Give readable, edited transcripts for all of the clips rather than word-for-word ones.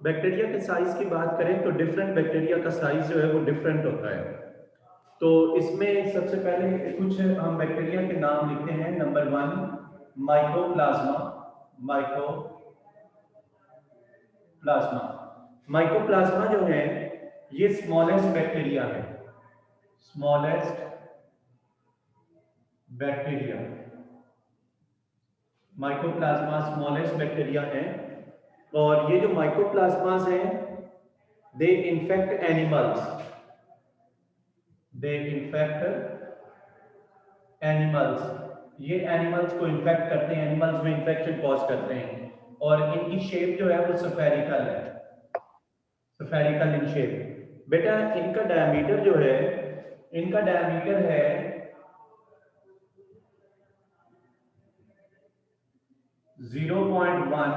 Bacteria के size की बात करें तो डिफरेंट बैक्टीरिया का साइज जो है वो डिफरेंट होता है। तो इसमें सबसे पहले कुछ हम बैक्टीरिया के नाम लिखते हैं। Number 1 mycoplasma. माइकोप्लाज्मा माइकोप्लाज्मा जो है ये स्मॉलेस्ट बैक्टीरिया है। Smallest bacteria, mycoplasma smallest bacteria है। और ये जो माइकोप्लाज्मास हैं दे इन्फेक्ट एनिमल्स, दे इन्फेक्ट एनिमल्स, ये एनिमल्स को इन्फेक्ट करते हैं, एनिमल्स में इन्फेक्शन कॉज करते हैं। और इनकी शेप जो है वो स्फेरिकल है, स्फेरिकल इन शेप। बेटा इनका डायमीटर जो है, इनका डायमीटर है 0.1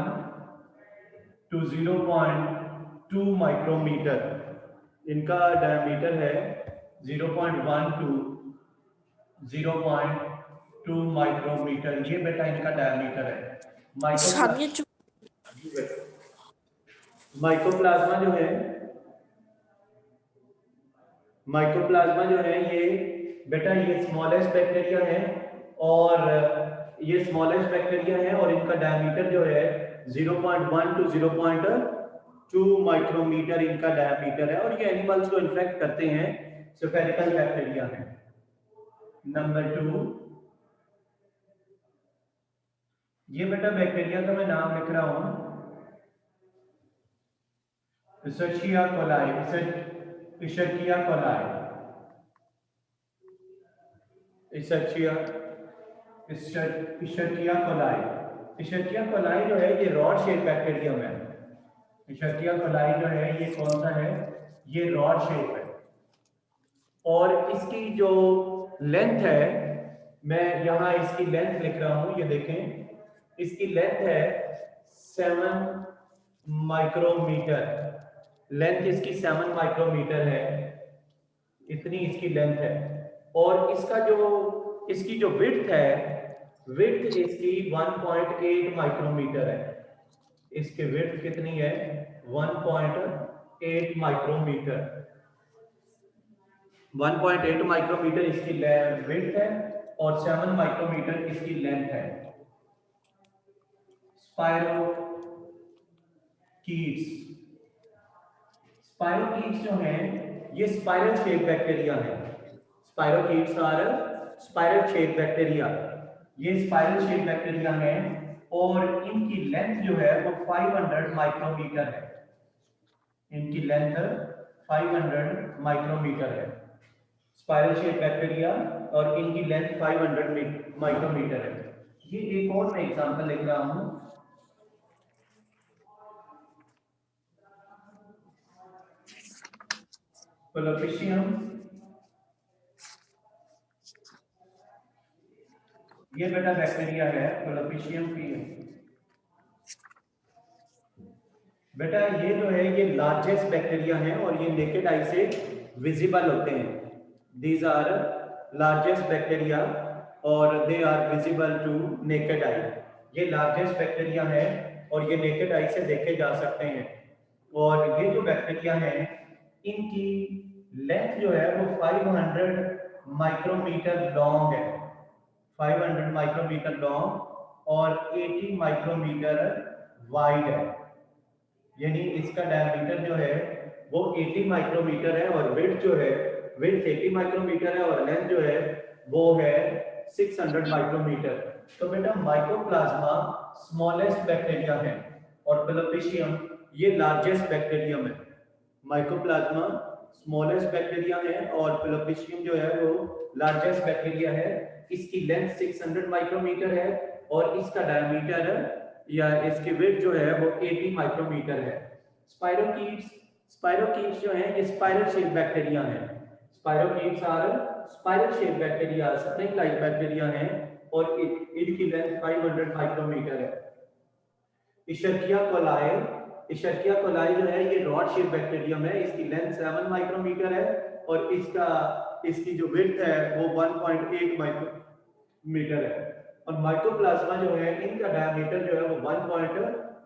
टू 0.2 माइक्रोमीटर। इनका डायमीटर है 0.1 टू 0.2 माइक्रोमीटर। ये बेटा इनका डायमीटर है। माइकोप्लाज्मा जो है, माइकोप्लाज्मा जो है ये बेटा ये स्मॉलेस्ट बैक्टीरिया है। और ये स्मॉलेस्ट बैक्टीरिया है और इनका डायमीटर जो है 0.1 टू 0.2 माइक्रोमीटर इनका डायमीटर है। और ये एनिमल्स को इन्फेक्ट करते हैं, स्फेरिकल बैक्टीरिया है। नंबर 2, ये बेटा बैक्टीरिया का मैं नाम लिख रहा हूं, Escherichia coli. Escherichia coli, Escherichia Escherichia coli. Escherichia coli जो है ये रॉड शेप बैक्टीरियम है। इशर्किया कोलाई जो है ये कौन सा है, ये रॉड शेप है। और इसकी जो लेंथ है, मैं यहाँ इसकी लेंथ लिख रहा हूँ, ये देखें इसकी लेंथ है 7 माइक्रोमीटर। लेंथ इसकी 7 माइक्रोमीटर है, इतनी इसकी लेंथ है। और इसकी जो विड्थ है, विड्थ इसकी 1.8 माइक्रोमीटर है। इसकी विड्थ कितनी है, 1.8 माइक्रोमीटर। 1.8 माइक्रोमीटर इसकी विड्थ है और 7 माइक्रोमीटर इसकी लेंथ है। स्पाइरोकीट्स, स्पाइरोकीट्स जो हैं ये स्पाइरल शेप बैक्टीरिया है। Spirochetes are spiral shape bacteria, ये स्पाइरल शेप बैक्टीरिया है। और इनकी लेंथ जो है वो 500 माइक्रोमीटर है। इनकी लेंथ 500 माइक्रोमीटर है, स्पाइरल शेप बैक्टीरिया, और इनकी लेंथ 500 माइक्रोमीटर है। ये एक और मैं एग्जांपल लिख रहा हूं, कोलोपिशियम। ये बेटा बैक्टीरिया है कोलोपिशियम की। बेटा ये जो है ये लार्जेस्ट बैक्टीरिया है और ये नेकेड आई से विजिबल होते हैं। दीज आर लार्जेस्ट बैक्टीरिया और they are visible to naked eye. ये लार्जेस्ट बैक्टीरिया है और ये नेकेड आई से देखे जा सकते हैं। और ये जो बैक्टीरिया है इनकी लेंथ जो है वो 500 माइक्रोमीटर लॉन्ग है, 500 माइक्रोमीटर लॉन्ग और 80 माइक्रोमीटर वाइड है। यानी इसका डायमीटर जो है वो 80 माइक्रोमीटर है और विड्थ जो है, विड्थ 80 माइक्रोमीटर है और लेंथ जो है वो है 600 माइक्रोमीटर। तो बेटा माइकोप्लाज्मा स्मॉलेस्ट बैक्टीरिया है और कोलोपिशियम ये लार्जेस्ट बैक्टीरियम है। माइकोप्लाज्मा स्मॉलेस्ट बैक्टीरिया है और कोलोपिशियम जो है वो लार्जेस्ट बैक्टीरिया है। इसकी लेंथ 600 माइक्रोमीटर है और इसका डायमीटर या इसकी विड्थ जो है वो 80 माइक्रोमीटर है। स्पाइरोकीट्स, स्पाइरोकीट्स जो है ये स्पाइरल शेप बैक्टीरिया है। Spirochetes are spiral shape bacteria, snake like bacteria है और इनकी लेंथ 500 माइक्रोमीटर है। इशर्किया कोलाई, इशर्किया कोलाई जो है ये रॉड शेप बैक्टीरियम है। इसकी लेंथ 7 माइक्रोमीटर है और इसकी जो विड्थ है वो 1.8 माइक्रोमीटर है। और माइकोप्लाज्मा जो है इनका डायमीटर जो है वो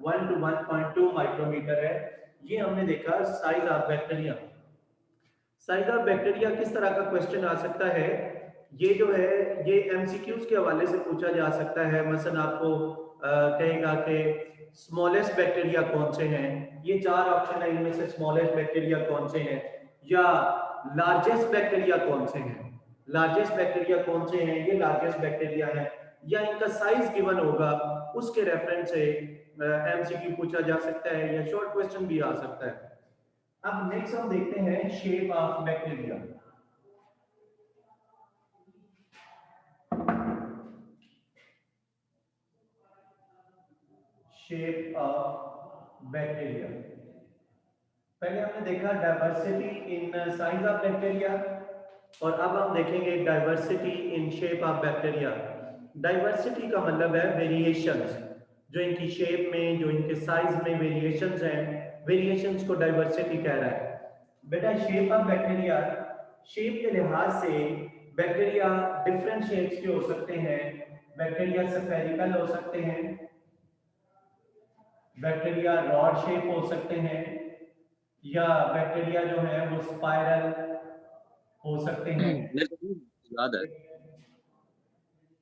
1 to 1.2 माइक्रोमीटर है। ये हमने देखा size of bacteria. Size of bacteria किस तरह का क्वेश्चन आ सकता है, ये जो है ये एमसीक्यूज के हवाले से पूछा जा सकता है। मसलन आपको कहेगा कि स्मॉलेस्ट बैक्टीरिया कौन से हैं, ये 4 ऑप्शन है, इनमें से स्मॉलेस्ट बैक्टीरिया कौन से हैं, या लार्जेस्ट बैक्टीरिया कौन से हैं, लार्जेस्ट बैक्टीरिया कौन से हैं, ये लार्जेस्ट बैक्टीरिया है, या इनका साइज गिवन होगा, उसके रेफरेंस से एमसीक्यू पूछा जा सकता है, या शॉर्ट क्वेश्चन भी आ सकता है। अब नेक्स्ट हम देखते हैं shape of bacteria. Shape of bacteria, पहले हमने देखा diversity in size of bacteria, और अब हम देखेंगे diversity in shape of bacteria. Diversity का मतलब है वेरिएशंस, जो इनकी शेप में, जो इनके साइज में वेरिएशंस हैं, वेरिएशंस को डाइवर्सिटी कह रहा है। बेटा शेप ऑफ बैक्टीरिया, शेप के लिहाज से बैक्टीरिया डिफरेंट शेप्स के हो सकते हैं। बैक्टीरिया स्फेरिकल हो सकते हैं, बैक्टीरिया रॉड शेप हो सकते हैं, या बैक्टीरिया जो है वो स्पाइरल हो सकते हैं। याद है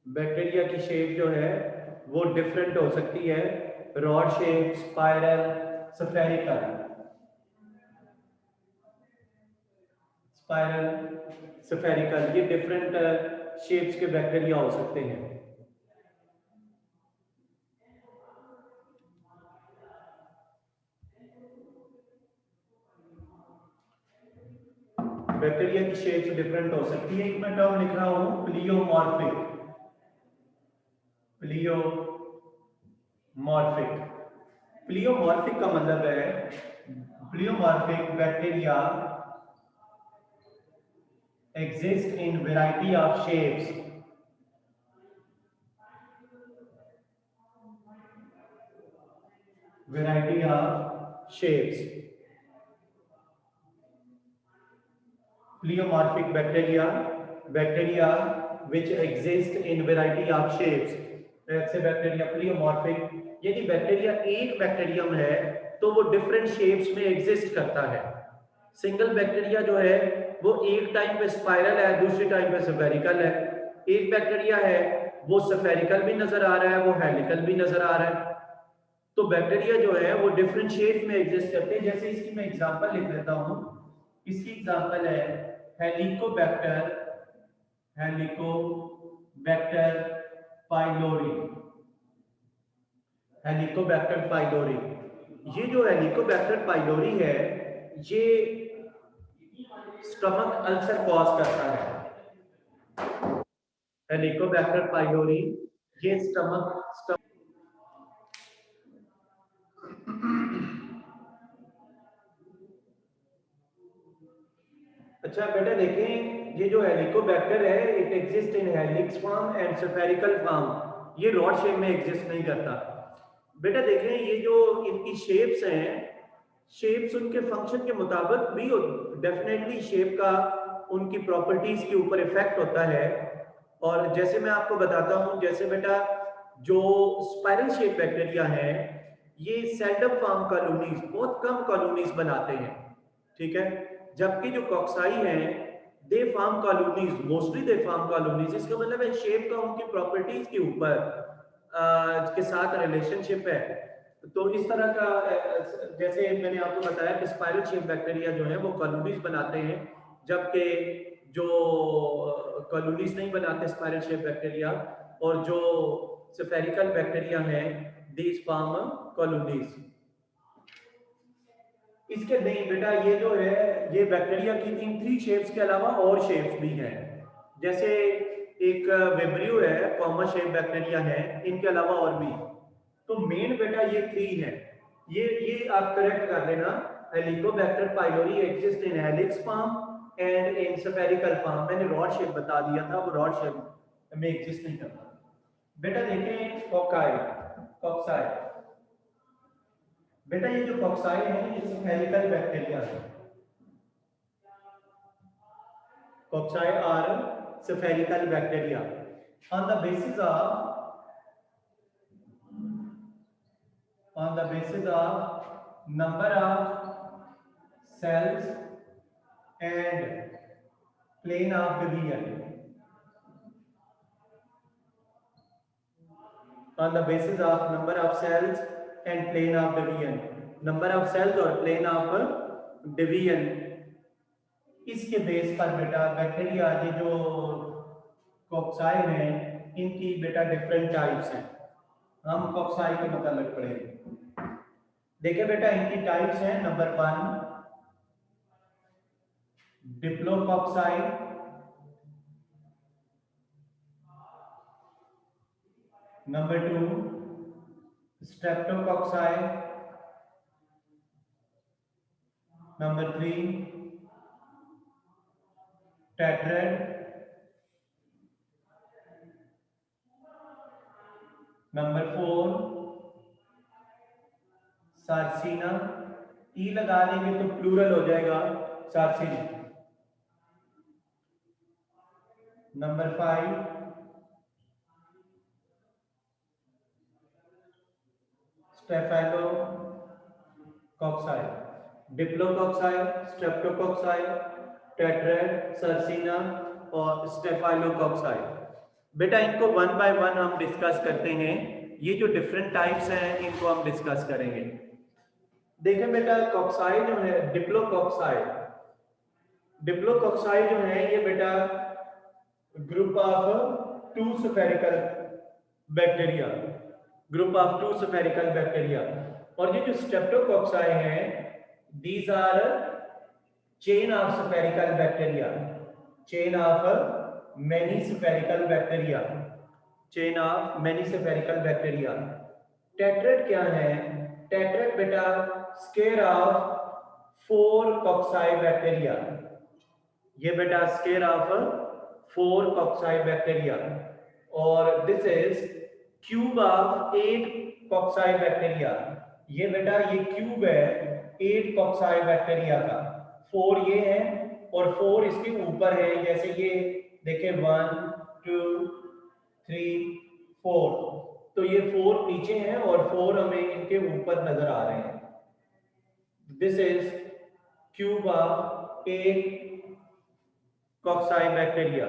बैक्टीरिया की शेप जो है वो डिफरेंट हो सकती है, rod shape, spiral, spherical, spiral, spherical, ये डिफरेंट शेप्स के बैक्टीरिया हो सकते हैं। बैक्टीरिया की शेप्स डिफरेंट हो सकती है। एक मैं टर्म लिख रहा हूं प्लियोमॉर्फिक, प्लियोमॉर्फिक। प्लियोमॉर्फिक का मतलब है pleomorphic bacteria exist in variety of shapes, variety of shapes। Pleomorphic bacteria, bacteria which exist in variety of shapes, ऐसे बैक्टीरिया प्लियोमॉर्फिक, यदि बैक्टीरिया एक बैक्टीरियम है तो वो डिफरेंट शेप्स में एग्जिस्ट करता है। सिंगल बैक्टीरिया जो है वो एक टाइम पे स्पाइरल है, दूसरे टाइम पे स्फेरिकल है। एक बैक्टीरिया है वो स्फेरिकल भी नजर आ रहा है, वो हेलिकल भी नजर आ रहा है। तो बैक्टीरिया जो है वो डिफरेंट शेप में एग्जिस्ट करते हैं। जैसे इसकी मैं एग्जांपल लिख देता हूं, इसकी एग्जांपल है Helicobacter, Helicobacter pylori, Helicobacter pylori. ये जो हेलिकोबैक्टर पाइलोरी है ये स्टमक अल्सर कॉज करता है। हेलिकोबैक्टर पाइलोरी ये स्टमक अच्छा बेटा देखें, ये जो हेलिकोबैक्टर है it exist in helix form and spherical form, ये रॉड शेप में एग्जिस्ट नहीं करता। बेटा देखें ये जो इनकी शेप्स हैं, शेप्स उनके फंक्शन के मुताबिक भी डेफिनेटली शेप का उनकी प्रॉपर्टीज के ऊपर इफेक्ट होता है। और जैसे मैं आपको बताता हूं, जैसे बेटा जो स्पाइरल शेप बैक्टीरिया हैं ये सेल्डम फॉर्म कॉलोनीज, बहुत कम कॉलोनीज बनाते हैं, ठीक है। जबकि जो कॉक्साई हैं they form colonies, mostly they form colonies. इसका मतलब है शेप का उनकी प्रॉपर्टीज के ऊपर के साथ रिलेशनशिप है। तो इस तरह का जैसे मैंने आपको बताया कि स्पाइरल शेप बैक्टीरिया जो है वो कॉलोनीज बनाते हैं, जबकि जो कॉलोनीज नहीं बनाते स्पाइरल शेप बैक्टीरिया, और जो स्फेरिकल बैक्टीरिया हैं दीज फॉर्म कॉलोनीज। इसके नहीं बेटा ये जो है ये बैक्टीरिया की इन 3 शेप्स के अलावा और शेप्स भी हैं। जैसे एक वेब्रियो है, कॉमन शेप बैक्टीरिया है, इनके अलावा और भी। तो मेन बेटा ये 3 है, ये आप करेक्ट कर लेना। Helicobacter pylori exist in helix form and in spherical form. मैंने रॉड शेप बता दिया था, वो रॉड शेप में एग्जिस्ट नहीं करता। बेटा देखें कॉकाई, कॉक्साई। बेटा ये जो कॉक्साई है ये स्फेरिकल बैक्टीरिया है। Cocci are spherical bacteria. On the on the basis of number of cells and plane of division. On the basis of number of cells and plane of division. Number of cells और plane of division, इसके base पर बेटा bacteria ये जो कॉक्साई हैं इनकी बेटा different types हैं। हम कॉक्साई के मतलब पढ़ेंगे। देखिए बेटा इनकी टाइप्स हैं। Number 1 diplococci, number 2 streptococci, number 3 tetrad, number 4 sarcina. ई लगा देंगे तो प्लूरल हो जाएगा सार्सिना। नंबर 5 स्टेफाइलोकॉक्साई। डिप्लोकॉक्साई, स्ट्रेप्टोकॉक्साई, टेट्रेड, सार्सिना और स्टेफाइलोकॉक्साई। बेटा इनको वन बाय वन हम डिस्कस करते हैं। ये जो डिफरेंट टाइप्स हैं इनको हम डिस्कस करेंगे। देखिए बेटा कॉक्साई जो है डिप्लोकॉक्साई, डिप्लोकॉक्साई जो है ये बेटा group of 2 spherical bacteria, group of 2 spherical bacteria. और ये जो स्ट्रेप्टोकॉक्साई हैं these are chain of spherical bacteria, chain of many spherical bacteria, chain of many spherical bacteria। Tetrad क्या है? टेट्रेड बेटा स्केयर ऑफ 4 कॉक्साई बैक्टीरिया। ये बेटा square of 4 cocci bacteria और this is cube of 8 cocci bacteria. ये बेटा ये cube है 8 कॉक्साई बैक्टीरिया का। 4 ये है और 4 इसके ऊपर है। जैसे ये देखिए 1 2 3 4, तो ये 4 नीचे हैं और 4 हमें इनके ऊपर नजर आ रहे हैं। This is cube of 8 cocci bacteria.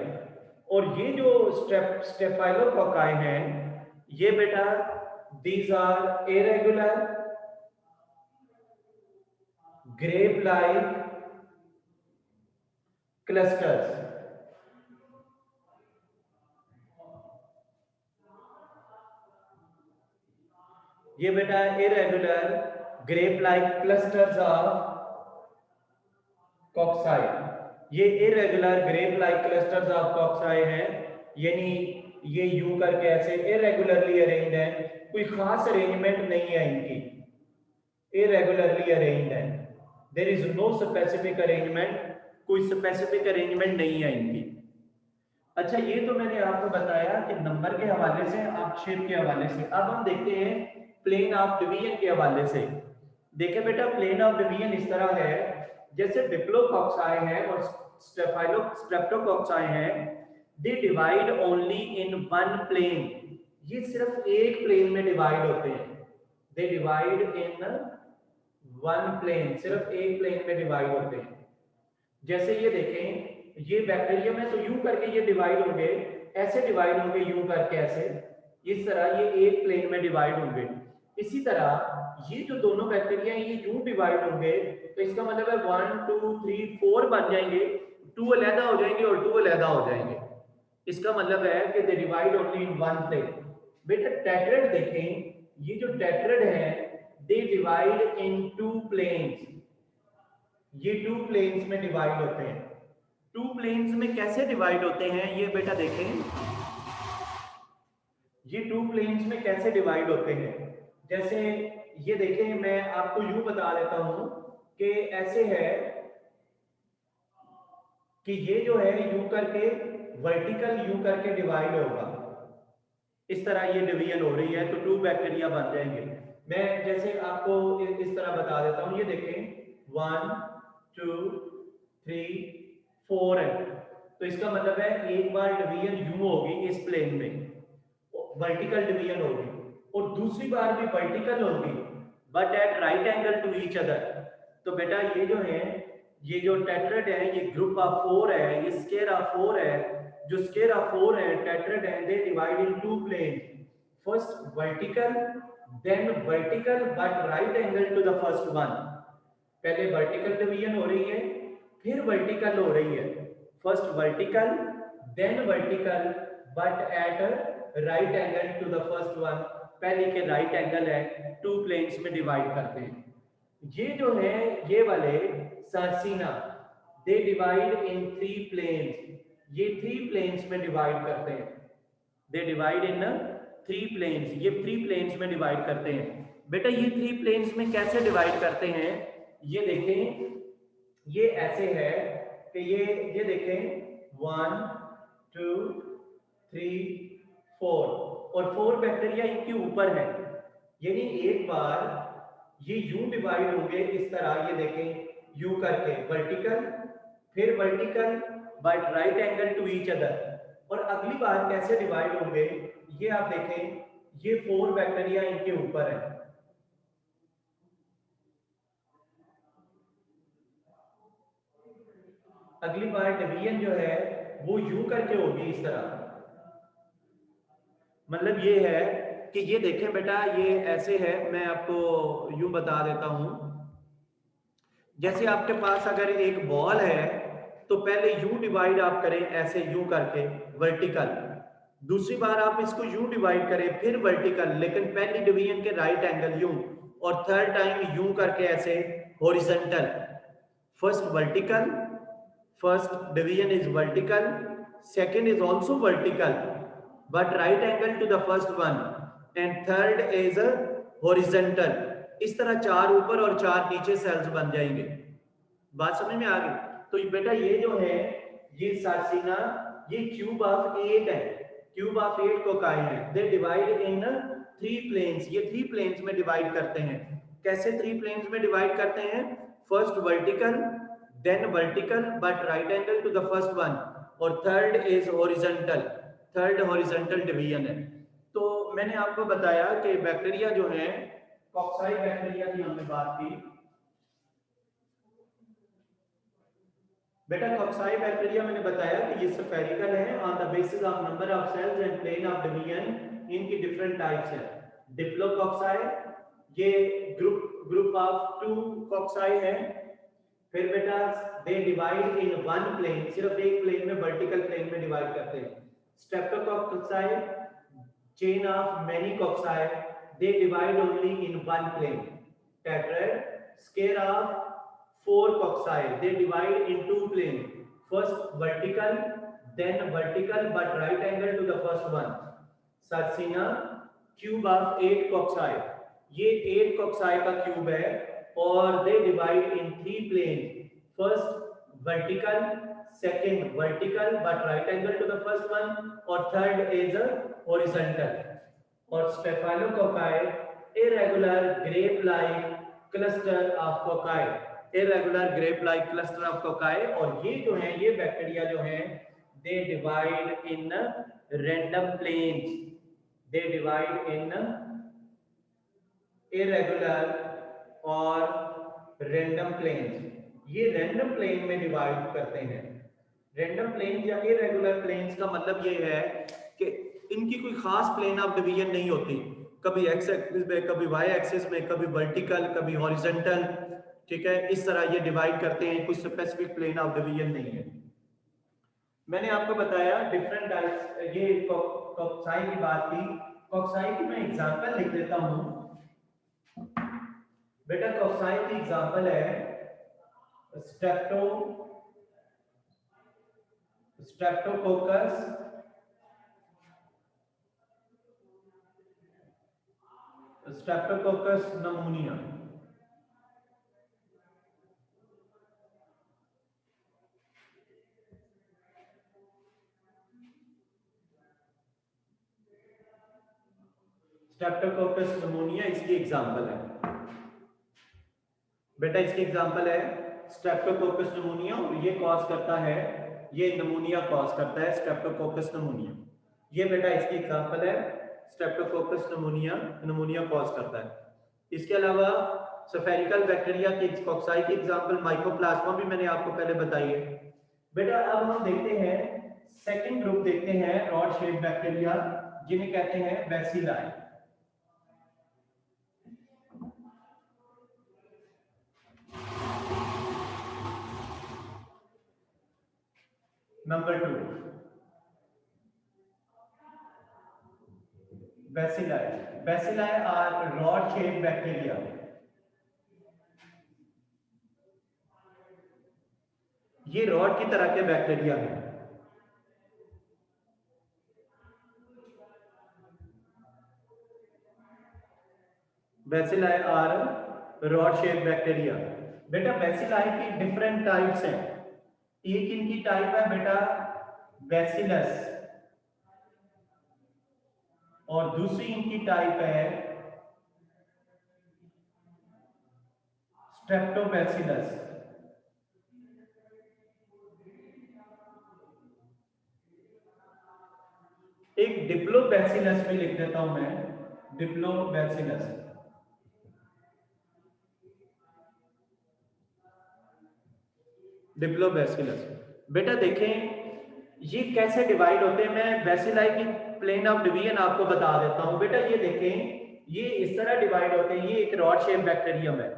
और ये जो स्टेफाइलोकोकाई हैं ये बेटा these are irregular grape like clusters. ये बेटा irregular grape like clusters of cocci. ये irregular grape like clusters of cocci हैं, यानी ये यूं करके ऐसे इरेगुलरली अरेंज्ड है, कोई खास अरेंजमेंट नहीं है इनकी, इरेगुलरली अरेंज्ड है। There is no specific arrangement, कोई स्पेसिफिक अरेंजमेंट नहीं है इनकी। अच्छा ये तो मैंने आपको बताया कि नंबर के हवाले से, आर्क के हवाले से। अब हम देखते हैं प्लेन ऑफ डिवीजन के हवाले से। देखिए बेटा प्लेन ऑफ डिवीजन इस तरह है, जैसे डिप्लोकॉक्साई है और स्ट्रेप्टोकॉक्साई है, they divide only in one plane. ये सिर्फ एक प्लेन में डिवाइड होते हैं। They divide in one plane, सिर्फ एक प्लेन में डिवाइड होते हैं। जैसे ये देखें, ये बैक्टीरियम है तो यूं करके ये डिवाइड होंगे, ऐसे डिवाइड होंगे यूं करके, ऐसे इस तरह ये एक प्लेन में डिवाइड होंगे। इसी तरह ये जो दोनों बैक्टीरिया हैं ये यूं डिवाइड होंगे, तो इसका मतलब है 1 2 3 4 बन जाएंगे, 2 अलग हो जाएंगे और 2 अलग हो जाएंगे। इसका मतलब है कि they divide only in one plane. बेटा टेट्रेड देखें, ये जो टेट्रेड है दे डिवाइड इन 2 प्लेन्स। ये 2 प्लेन्स में डिवाइड होते हैं। 2 प्लेन्स में कैसे डिवाइड होते हैं ये बेटा देखें, ये 2 प्लेन्स में कैसे डिवाइड होते हैं। जैसे ये देखें, मैं आपको यूं बता देता हूं कि ऐसे है कि ये जो है यूं करके वर्टिकल यूं करके डिवाइड होगा, इस तरह ये डिवीजन हो रही है तो 2 बैक्टीरिया बन जाएंगे। मैं जैसे आपको इस तरह बता देता हूं, ये देखें 1 2 3 4 है, तो इसका मतलब है एक बार डिवीजन यूं होगी इस प्लेन में, वर्टिकल डिवीजन होगी, और दूसरी बार भी वर्टिकल होगी, but at right angle to each other. तो बेटा ये जो है, ये जो टेट्राड है, ये ग्रुप ऑफ 4 है, ये स्केयर ऑफ 4 है। जो स्केयर ऑफ 4 है, टेट्राड है, they divide in two plane, first vertical then vertical but right angle to the first one. पहले वर्टिकल डिवीजन हो रही है, फिर वर्टिकल हो रही है, first vertical then vertical but at right angle to the first one. पहले के राइट एंगल है, टू प्लेन्स में डिवाइड करते हैं। ये जो है ये वाले सार्सिना, दे डिवाइड इन 3 प्लेन्स, ये 3 प्लेन्स में डिवाइड करते हैं। दे डिवाइड इन 3 प्लेन्स, ये 3 प्लेन्स में डिवाइड करते हैं। बेटा ये 3 प्लेन्स में कैसे डिवाइड करते हैं, ये देखें, ये ऐसे है कि ये देखें 1 2 3 4 और 4 बैक्टीरिया इनके ऊपर है, यानी एक बार ये यूं डिवाइड होंगे इस तरह, ये देखें यूं करके वर्टिकल, फिर vertical but right angle to each other. और अगली बार कैसे डिवाइड होंगे, ये आप देखें, ये 4 बैक्टीरिया इनके ऊपर है, अगली बार डिवीजन जो है वो यूं करके होगी इस तरह। मतलब ये है कि ये देखें बेटा, ये ऐसे है, मैं आपको यूं बता देता हूं, जैसे आपके पास अगर एक बॉल है तो पहले यूं डिवाइड आप करें ऐसे यूं करके वर्टिकल, दूसरी बार आप इसको यूं डिवाइड करें फिर वर्टिकल, लेकिन पहली डिवीजन के राइट एंगल यूं, और थर्ड टाइम यूं करके ऐसे horizontal. First vertical, first division is vertical, second is also vertical but right angle to the first one, and third is a horizontal। इस तरह 4 ऊपर और 4 नीचे सेल्स बन जाएंगे। बात समझ में आ गई? तो बेटा ये जो है ये सार्सिना, ये क्यूब ऑफ 8 है, क्यूब ऑफ 8 कोकाई है। दे डिवाइड इन 3 प्लेन्स, ये 3 प्लेन्स में डिवाइड करते हैं। कैसे 3 प्लेन्स में डिवाइड करते हैं, first vertical then vertical but right angle to the first one, और third is horizontal, third horizontal division है। तो मैंने आपको बताया कि बैक्टीरिया जो है, कॉक्साई बैक्टीरिया की हमने बात की। बेटा कॉक्साई बैक्टीरिया मैंने बताया कि ये स्फेरिकल है on the basis of number of cells and plane of division, इनकी डिफरेंट टाइप्स है। डिप्लोकॉक्साई, ये ग्रुप ऑफ 2 कॉक्साई है। फिर बेटा दे डिवाइड इन 1 प्लेन, सिर्फ एक प्लेन में, वर्टिकल प्लेन में डिवाइड करते हैं। Streptococci, chain of many cocci, they divide only in 1 plane. Tetrad, square of 4 cocci, they divide in 2 plane, first vertical then vertical but right angle to the first one. Sarcina, cube of 8 cocci, ये 8 cocci का cube है और they divide in 3 plane, first vertical, second vertical but right angle to the first one, और third is horizontal. और staphylococci, irregular grape like cluster of cocci, irregular grape like cluster of cocci. और ये जो है, ये बैक्टीरिया जो है, they divide in random planes, they divide in irregular और रैंडम प्लेन्स। ये रैंडम प्लेन में डिवाइड करते हैं। रैंडम प्लेन या इरेगुलर प्लेन्स का मतलब ये है कि इनकी कोई खास प्लेन ऑफ डिवीजन नहीं होती, कभी एक्स एक्सिस में, कभी वाई एक्सिस में, कभी वर्टिकल, कभी हॉरिजॉन्टल, ठीक है, इस तरह ये डिवाइड करते हैं, कोई स्पेसिफिक प्लेन ऑफ डिवीजन नहीं है। मैंने आपको बताया डिफरेंट टाइप्स, ये कॉक्साई की बात की। कॉक्साई की मैं एग्जांपल लिख देता हूं। बेटा कॉक्साई की एग्जांपल है स्ट्रेप्टोकोकस, स्ट्रेप्टोकोकस नमूनिया। स्ट्रेप्टोकोकस नमूनिया इसकी एग्जांपल है। बेटा इसकी एग्जांपल है स्ट्रेप्टोकोकस नमूनिया, और ये कॉज करता है, ये नमूनिया कॉज करता है, स्ट्रेप्टोकोकस नमूनिया। ये बेटा इसकी एग्जांपल है, स्ट्रेप्टोकोकस नमूनिया, नमूनिया कॉज करता है। इसके अलावा सफेरिकल बैक्टीरिया की कॉक्साई की एग्जांपल माइकोप्लाज्मा भी मैंने आपको पहले बताई है। बेटा अब हम देखते हैं सेकंड ग्रुप, देखते हैं रॉड शेप बैक्टीरिया जिन्हें कहते हैं bacilli. Number 2, bacilli. Bacilli are rod shape bacteria. ये रॉड की तरह के बैक्टीरिया हैं। Bacilli are rod shape bacteria. बेटा बैसिलाई की डिफरेंट टाइप्स हैं। एक इनकी टाइप है बेटा बैसिलस, और दूसरी इनकी टाइप है स्ट्रेप्टोबैसिलस। एक डिप्लोबैसिलस भी लिख देता हूं मैं, डिप्लोबैसिलस। डिप्लोबैसिलस। बेटा देखें ये कैसे डिवाइड होते हैं, मैं बैसिलाई की प्लेन ऑफ डिवीजन आपको बता देता हूं। बेटा ये देखें ये इस तरह डिवाइड होते हैं। ये एक रॉड शेप बैक्टीरियम है।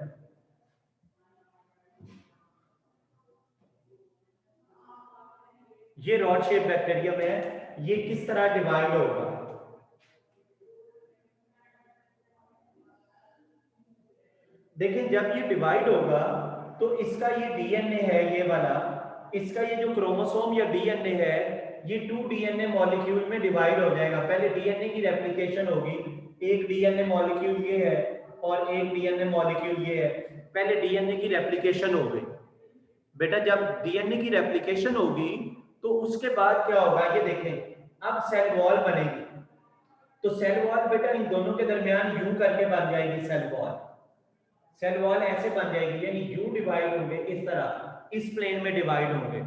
ये रॉड शेप बैक्टीरियम है। ये किस तरह डिवाइड होगा, देखिए जब ये डिवाइड होगा तो इसका ये डीएनए है ये वाला, इसका ये जो क्रोमोसोम या डीएनए है ये 2 डीएनए मॉलिक्यूल में डिवाइड हो जाएगा। पहले डीएनए की रेप्लिकेशन होगी, एक डीएनए मॉलिक्यूल ये है और एक डीएनए मॉलिक्यूल ये है। पहले डीएनए की रेप्लिकेशन हो गई। बेटा जब डीएनए की रेप्लिकेशन होगी तो उसके बाद क्या होगा, ये देखें अब सेल वॉल बनेगी। तो सेल वॉल बेटा इन दोनों के दरमियान यूं करके बन जाएगी सेल वॉल। सेल वॉल ऐसे बन जाएगी, यानी यू डिवाइड होंगे इस तरह, इस प्लेन में डिवाइड होंगे।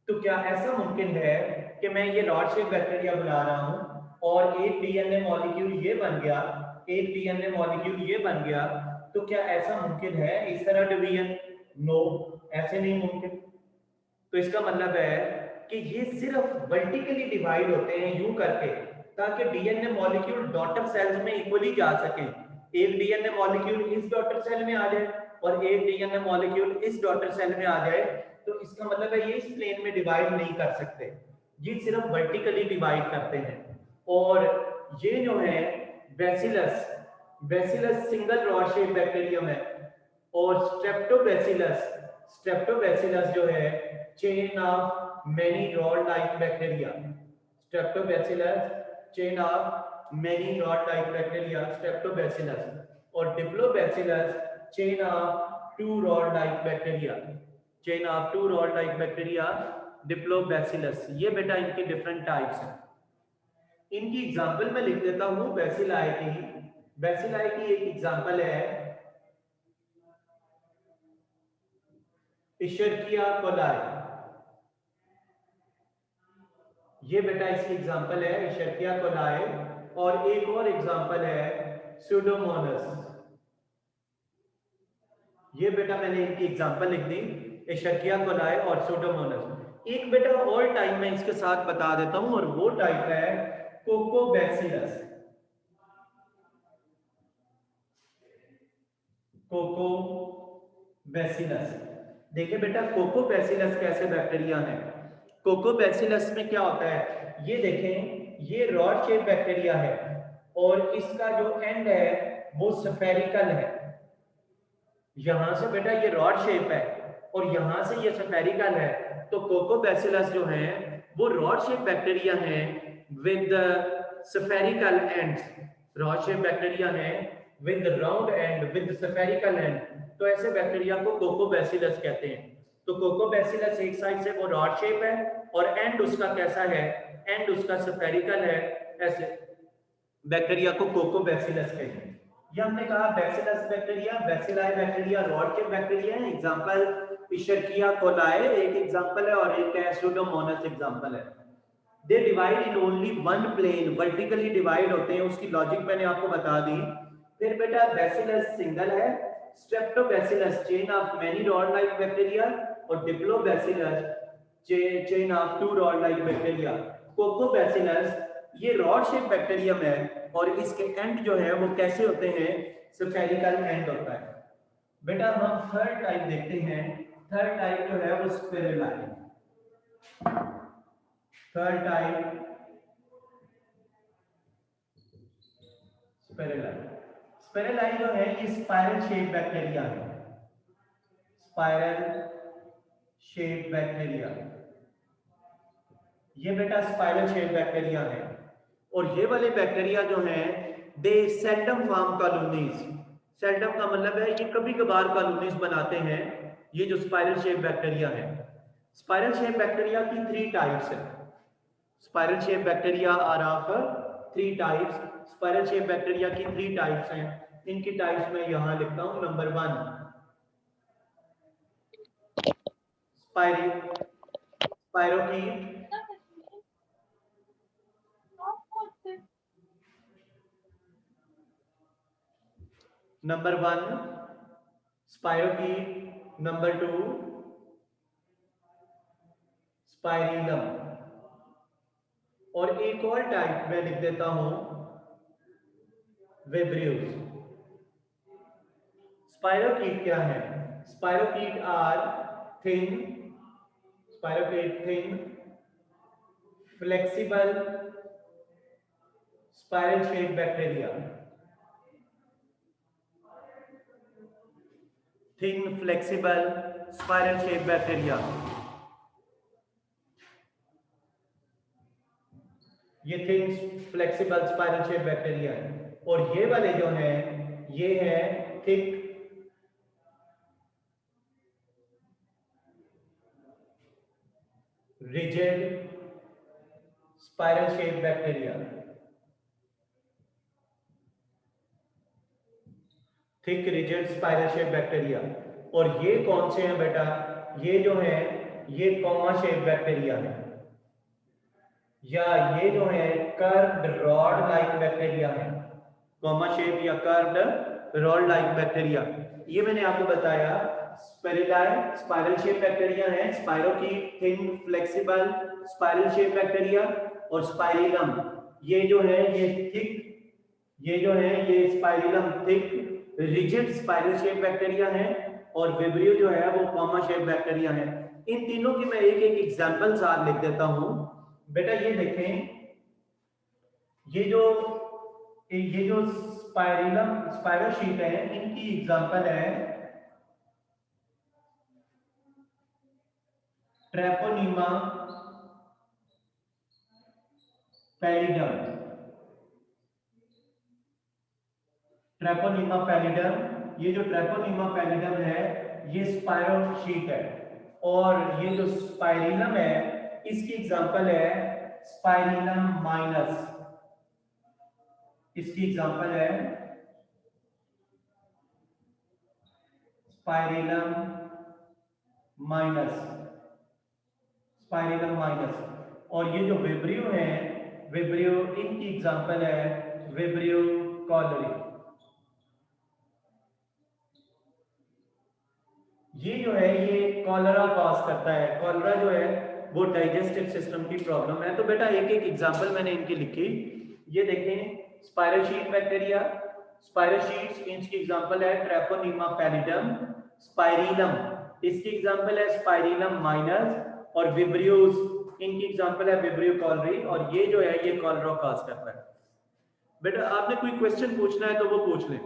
तो क्या ऐसा मुमकिन है कि मैं ये रॉड शेप बैक्टीरिया बना रहा हूं और एक डीएनए मॉलिक्यूल ये बन गया, एक डीएनए मॉलिक्यूल ये बन गया, तो क्या ऐसा मुमकिन है इस तरह डिवीजन? नो, ऐसे नहीं मुमकिन। तो इसका मतलब है कि ये सिर्फ वर्टिकली डिवाइड होते हैं यूं करके, ताकि डीएनए मॉलिक्यूल डॉटर सेल्स में इक्वली जा सके। एक डीएनए मॉलिक्यूल इस डॉटर सेल में आ जाए और एक डीएनए मॉलिक्यूल इस डॉटर सेल में आ जाए, तो इसका मतलब है ये इस प्लेन में डिवाइड नहीं कर सकते, ये सिर्फ वर्टिकली डिवाइड करते हैं। और ये जो है bacillus, bacillus single rod shape bacterium है, और स्ट्रेप्टोबैसिलस, स्ट्रेप्टोबैसिलस जो है chain of many rod like bacteria. Streptobacillus chain of many rod like bacteria, streptobacillus. और diplobacillus chain of 2 rod like bacteria, chain of 2 rod like bacteria, diplobacillus. ये बेटा इनकी different types हैं। इनकी एग्जांपल मैं लिख देता हूं बैसिलाई की। बैसिलाई की एक एग्जांपल है इशरकिया कोलाई। ये बेटा इसकी एग्जांपल है इशरकिया कोलाई। और एक और एग्जांपल है स्यूडोमोनास। ये बेटा मैंने इनकी एग्जांपल लिख दी, इशरकिया कोलाई और स्यूडोमोनास। एक बेटा और टाइप मैं इसके साथ बता देता हूं, और वो टाइप है कोकोबैसिलस। कोकोबैसिलस। देखिए बेटा कोकोबैसिलस कैसे बैक्टीरिया है। कोकोबैसिलस में क्या होता है, ये देखें ये रॉड शेप बैक्टीरिया है और इसका जो एंड है वो स्फेरिकल है। यहां से बेटा ये रॉड शेप है और यहां से ये स्फेरिकल है। तो कोकोबैसिलस जो है वो रॉड शेप बैक्टीरिया है with spherical ends. Rod shape bacteria है with round end with spherical end. तो ऐसे बैक्टीरिया को कोकोबैसिलस कहते हैं। तो कोकोबैसिलस एक साइड से वो रॉड शेप है और एंड उसका कैसा है, एंड उसका स्फेरिकल है। ऐसे बैक्टीरिया को कोकोबैसिलस कहते हैं। ये हमने कहा bacillus bacteria, bacilli bacteria rod shape bacteria है। एग्जांपल इशरकिया कोलाई एक एग्जांपल है, और एक है स्यूडोमोनास एग्जांपल है। They divide in only one plane, vertically divide होते हैं। उसकी लॉजिक मैंने आपको बता दी। फिर बेटा बैसिलस सिंगल है, streptobacillus chain of many rod like bacteria, और diplobacillus chain of two rod like bacteria. Coccobacillus ये रॉड शेप बैक्टीरियम है और इसके एंड जो है वो कैसे होते हैं, स्फेरिकल एंड होता है। बेटा हम थर्ड टाइप देखते हैं, थर्ड टाइप जो है वो स्पिरुलाई। Third type स्पिरुलाई। स्पिरुलाई जो है ये स्पाइरल शेप बैक्टीरिया है, स्पाइरल शेप बैक्टीरिया। ये बेटा स्पाइरल शेप बैक्टीरिया है और ये वाले बैक्टीरिया जो हैं दे सेल्डम फॉर्म कॉलोनीज। सेल्डम का मतलब है ये कभी कभार कॉलोनीज बनाते हैं, ये जो स्पाइरल शेप बैक्टीरिया है। स्पाइरल शेप बैक्टीरिया की 3 टाइप्स है। Spiral shape bacteria are of 3 types. Spiral shape bacteria की 3 टाइप्स हैं, इनकी टाइप्स मैं यहां लिखता हूं। Number 1 spirochaete, number 1 spirochaete, number 2 spirillum, और एक और टाइप मैं लिख देता हूं विब्रियोस। स्पाइरोकीट क्या है? Spirochete are thin, spirochete thin flexible spiral shape bacteria, thin flexible spiral shape bacteria. ये thin flexible spiral shape bacteria है। और ये वाले जो हैं ये है thick rigid spiral shape bacteria, thick rigid spiral shape bacteria. और ये कौन से हैं बेटा? ये जो है ये कॉमा शेप बैक्टीरिया है, या ये जो है कर्व्ड रॉड लाइक बैक्टीरिया है। कॉमा शेप या कर्व्ड रॉड लाइक बैक्टीरिया, ये मैंने आपको बताया स्पिरुलाई स्पाइरल शेप बैक्टीरिया है, spirochete thin flexible spiral shape bacteria, और स्पाइरिलम ये जो है ये थिक, ये जो है ये spirillum thick rigid spiral shape bacteria है, और विब्रियो जो है वो कॉमा शेप बैक्टीरिया है। इन तीनों की मैं एक एक एग्जांपल साथ लिख देता हूं। बेटा ये देखें, ये जो स्पाइरिलम स्पाइरल शीट है इनकी एग्जांपल है ट्रेपोनीमा पैलिडम, ट्रेपोनीमा पैलिडम। ये जो ट्रेपोनीमा पैलिडम है ये स्पाइरल शीट है, और ये जो स्पाइरिलम है इसकी एग्जांपल है स्पाइरिलम माइनस, इसकी एग्जांपल है स्पाइरिलम माइनस, स्पाइरिलम माइनस। और ये जो विब्रियो है, विब्रियो इनकी एग्जांपल है विब्रियो कॉलरी। ये जो है ये कॉलरा कॉज करता है, कॉलरा जो है वो डाइजेस्टिव सिस्टम की प्रॉब्लम है। तो बेटा एक एक एग्जांपल मैंने इनकी लिखी। ये देखें spiral sheet bacteria, spiral sheets इनकी एग्जांपल है ट्रेपोनीमा पैलिडम, स्पाइरिलम इसकी एग्जांपल है स्पाइरिलम माइनस, और विब्रियोस इनकी एग्जांपल है विब्रियो कॉलरी, और ये जो है ये कॉलरा कॉज करता है। बेटा आपने कोई क्वेश्चन पूछना है तो वो पूछ लें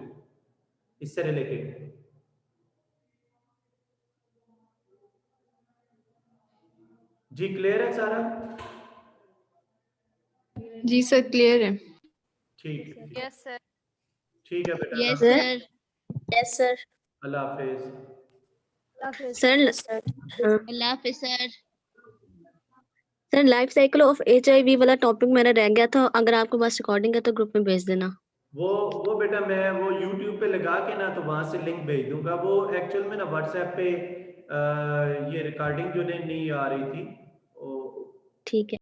इससे रिलेटेड। जी क्लियर है सारा? जी सर क्लियर है। ठीक है, यस सर। ठीक है बेटा। Yes sir. Yes sir. Allah Hafiz. Sir Allah Hafiz sir. Sir life cycle of HIV वाला टॉपिक मेरा रह गया था, अगर आपके पास रिकॉर्डिंग है तो ग्रुप में भेज देना। वो बेटा मैं वो YouTube पे लगा के ना तो वहां से लिंक भेज दूंगा। वो एक्चुअल में ना WhatsApp पे ये रिकॉर्डिंग जो नहीं आ रही थी। ठीक है।